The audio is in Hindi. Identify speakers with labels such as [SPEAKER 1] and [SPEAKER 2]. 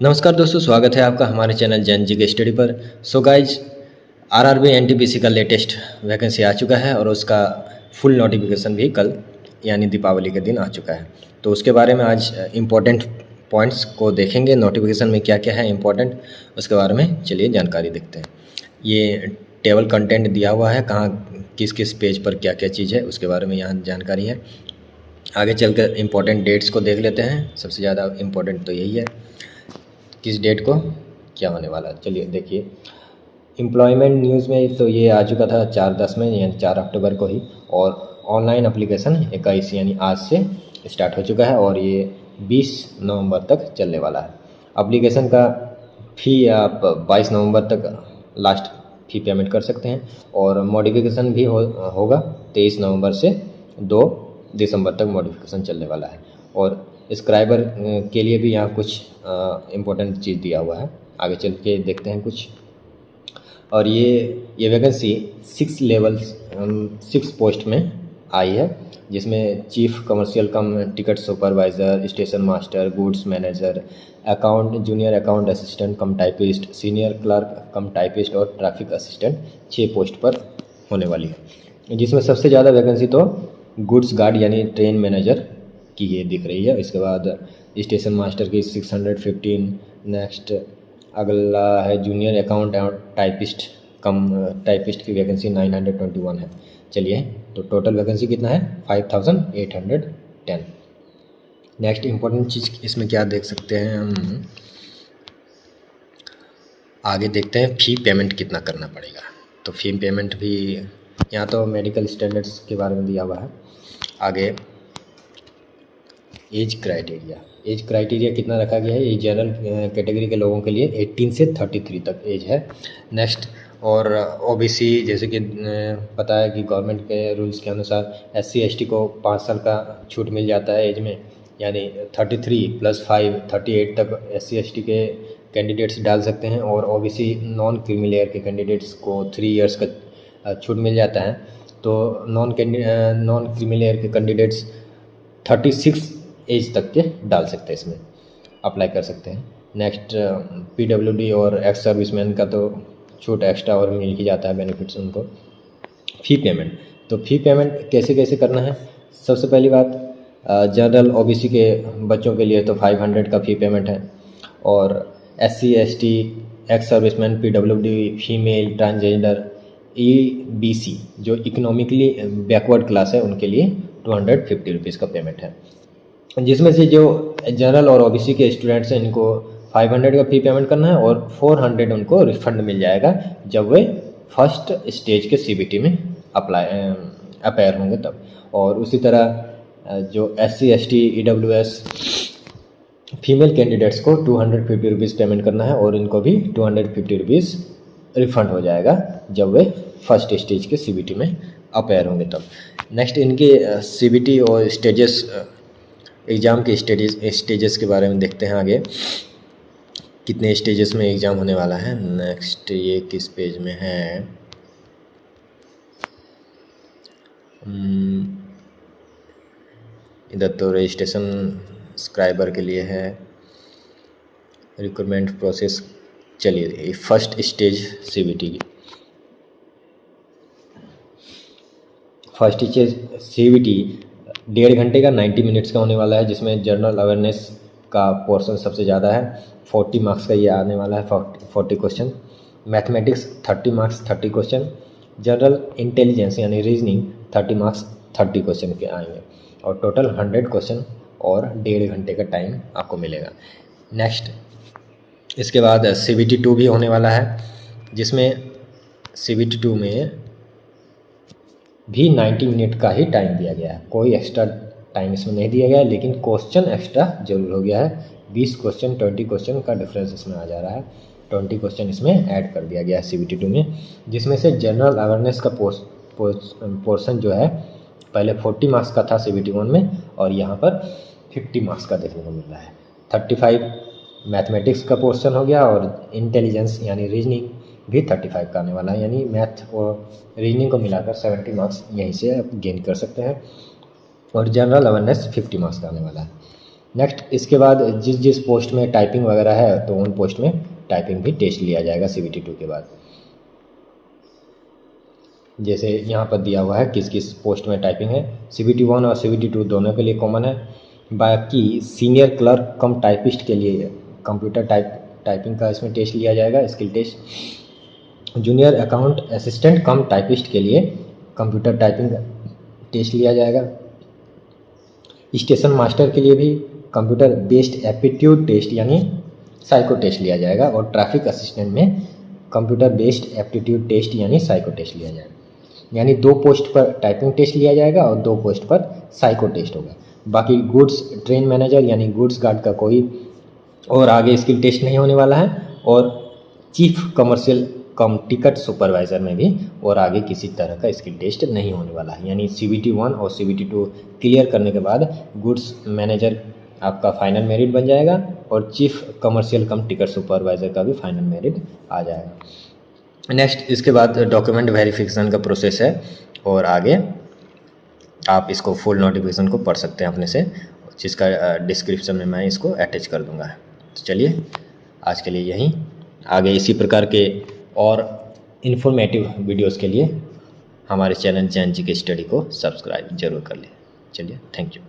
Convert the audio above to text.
[SPEAKER 1] नमस्कार दोस्तों, स्वागत है आपका हमारे चैनल जैन जी के स्टडी पर। सो गाइज, आरआरबी एनटीपीसी का लेटेस्ट वैकेंसी आ चुका है और उसका फुल नोटिफिकेशन भी कल यानी दीपावली के दिन आ चुका है। तो उसके बारे में आज इम्पोर्टेंट पॉइंट्स को देखेंगे। नोटिफिकेशन में क्या क्या है इम्पोर्टेंट, उसके बारे में चलिए जानकारी देखते हैं। ये टेबल कंटेंट दिया हुआ है, कहाँ किस किस पेज पर क्या क्या चीज़ है उसके बारे में यहाँ जानकारी है। आगे चलकर इम्पोर्टेंट डेट्स को देख लेते हैं। सबसे ज़्यादा इम्पोर्टेंट तो यही है, किस डेट को क्या होने वाला है। चलिए देखिए, एम्प्लॉयमेंट न्यूज़ में तो ये आ चुका था 4/10 में यानी 4 अक्टूबर को ही, और ऑनलाइन एप्लीकेशन 21 यानी आज से स्टार्ट हो चुका है और ये 20 नवंबर तक चलने वाला है। एप्लीकेशन का फ़ी आप 22 नवंबर तक लास्ट फ़ी पेमेंट कर सकते हैं और मॉडिफिकेशन भी होगा 23 नवंबर से 2 दिसंबर तक मॉडिफिकेशन चलने वाला है। और स्क्राइबर के लिए भी यहाँ कुछ इम्पोर्टेंट चीज़ दिया हुआ है, आगे चल के देखते हैं कुछ। और ये वैकेंसी 6 पोस्ट में आई है, जिसमें चीफ कमर्शियल कम ticket supervisor, station master, goods manager, account, junior account assistant cum typist, senior clerk कम टाइपिस्ट और ट्रैफिक असिस्टेंट 6 पोस्ट पर होने वाली है। जिसमें सबसे ज़्यादा वैकेंसी तो गुड्स गार्ड यानी ट्रेन मैनेजर की ये दिख रही है। इसके बाद स्टेशन मास्टर की 615। नेक्स्ट अगला है जूनियर अकाउंट टाइपिस्ट कम टाइपिस्ट की वैकेंसी 921 है। चलिए, तो टोटल वैकेंसी कितना है 5810। नेक्स्ट इम्पोर्टेंट चीज़ इसमें क्या देख सकते हैं हम, आगे देखते हैं फ़ी पेमेंट कितना करना पड़ेगा। तो फ़ी पेमेंट भी यहाँ तो मेडिकल स्टैंडर्ड्स के बारे में दिया हुआ है। आगे एज क्राइटेरिया कितना रखा गया है, ये जनरल कैटेगरी के लोगों के लिए 18 से 33 तक एज है। नेक्स्ट, और ओबीसी जैसे कि पता है कि गवर्नमेंट के रूल्स के अनुसार SC ST को 5 साल का छूट मिल जाता है एज में, यानी 33 + 5 38 तक SC ST के कैंडिडेट्स डाल सकते हैं और ओबीसी नॉन क्रीमी लेयर के कैंडिडेट्स को 3 इयर्स का छूट मिल जाता है। तो नॉन क्रीमी लेयर के कैंडिडेट्स 36 एज तक के डाल सकते हैं, इसमें अप्लाई कर सकते हैं। नेक्स्ट, PWD और एक्स सर्विसमैन का तो छूट एक्स्ट्रा और मिल ही जाता है, बेनिफिट्स उनको। फ़ी पेमेंट, तो फ़ी पेमेंट कैसे कैसे करना है। सबसे पहली बात, जनरल OBC के बच्चों के लिए तो 500 का फ़ी पेमेंट है, और SC ST, ex serviceman, PWD, female, transgender, EBC जो इकोनॉमिकली बैकवर्ड क्लास है उनके लिए 250 रुपीज़ का पेमेंट है। जिसमें से जो जनरल और OBC के स्टूडेंट्स हैं इनको 500 का फ़ी पेमेंट करना है और 400 उनको रिफंड मिल जाएगा जब वे फर्स्ट स्टेज के CBT में अपेयर होंगे तब। और उसी तरह जो SC ST EWS female candidates को 250 रुपीज़ पेमेंट करना है और इनको भी 250 रुपीज़ रिफंड हो जाएगा जब वे फर्स्ट स्टेज के CBT में अपेयर होंगे तब। नेक्स्ट, इनके CBT और स्टेजेस, एग्ज़ाम के स्टेजेस के बारे में देखते हैं। आगे कितने स्टेजेस में एग्ज़ाम होने वाला है। नेक्स्ट, ये किस पेज में है, इधर तो रजिस्ट्रेशन सब्सक्राइबर के लिए है, रिक्रूटमेंट प्रोसेस। चलिए, फर्स्ट स्टेज CBT की फर्स्ट स्टेज CBT 1.5 घंटे का 90 मिनट्स का होने वाला है, जिसमें जनरल अवेयरनेस का पोर्शन सबसे ज़्यादा है, 40 मार्क्स का ये आने वाला है, 40 question. Mathematics 30 marks 30 question. General intelligence यानी रीजनिंग 30 मार्क्स 30 क्वेश्चन के आएंगे और टोटल 100 क्वेश्चन और 1.5 घंटे का टाइम आपको मिलेगा। नेक्स्ट, इसके बाद CBT 2 भी होने वाला है, जिसमें CBT 2 में भी 90 मिनट का ही टाइम दिया गया है, कोई एक्स्ट्रा टाइम इसमें नहीं दिया गया है, लेकिन क्वेश्चन एक्स्ट्रा जरूर हो गया है। 20 क्वेश्चन 20 क्वेश्चन का डिफरेंस इसमें आ जा रहा है, 20 क्वेश्चन इसमें ऐड कर दिया गया है CBT 2 में, जिसमें से जनरल अवेयरनेस का पोर्शन जो है पहले 40 मार्क्स का था CBT 1 में और यहाँ पर 50 मार्क्स का देखने को मिल रहा है। 35 मैथमेटिक्स का पोर्शन हो गया और इंटेलिजेंस यानी रीजनिंग भी 35 का आने वाला है, यानी मैथ और रीजनिंग को मिलाकर 70 मार्क्स यहीं से आप गेन कर सकते हैं और जनरल अवेयरनेस 50 मार्क्स का आने वाला है। नेक्स्ट इसके बाद जिस जिस पोस्ट में टाइपिंग वगैरह है तो उन पोस्ट में टाइपिंग भी टेस्ट लिया जाएगा CBT 2 के बाद। जैसे यहाँ पर दिया हुआ है किस किस पोस्ट में टाइपिंग है। CBT 1 और CBT 2 दोनों के लिए कॉमन है। बाकी सीनियर क्लर्क कम टाइपिस्ट के लिए कंप्यूटर टाइपिंग का इसमें टेस्ट लिया जाएगा, skill test. Junior account assistant cum typist के लिए कंप्यूटर टाइपिंग टेस्ट लिया जाएगा। स्टेशन मास्टर के लिए भी कंप्यूटर बेस्ड एप्टीट्यूड टेस्ट यानी साइको टेस्ट लिया जाएगा। और ट्रैफिक असिस्टेंट में कंप्यूटर बेस्ड एप्टीट्यूड टेस्ट यानी साइको टेस्ट लिया जाएगा। यानी 2 पोस्ट पर टाइपिंग टेस्ट लिया जाएगा और 2 पोस्ट पर साइको टेस्ट होगा। बाकी गुड्स ट्रेन मैनेजर यानी गुड्स गार्ड का कोई और आगे स्किल टेस्ट नहीं होने वाला है। और चीफ कमर्शियल कम टिकट सुपरवाइज़र में भी और आगे किसी तरह का स्किल टेस्ट नहीं होने वाला है। यानी CBT 1 और CBT 2 क्लियर करने के बाद गुड्स मैनेजर आपका फाइनल मेरिट बन जाएगा और चीफ कमर्शियल कम टिकट सुपरवाइज़र का भी फाइनल मेरिट आ जाएगा। नेक्स्ट इसके बाद डॉक्यूमेंट वेरिफिकेशन का प्रोसेस है और आगे आप इसको फुल नोटिफिकेशन को पढ़ सकते हैं अपने से, जिसका डिस्क्रिप्शन में मैं इसको अटैच कर दूंगा। तो चलिए आज के लिए यहीं, आगे इसी प्रकार के और इन्फॉर्मेटिव वीडियोस के लिए हमारे चैनल JNGK स्टडी को सब्सक्राइब जरूर कर लें। चलिए, थैंक यू।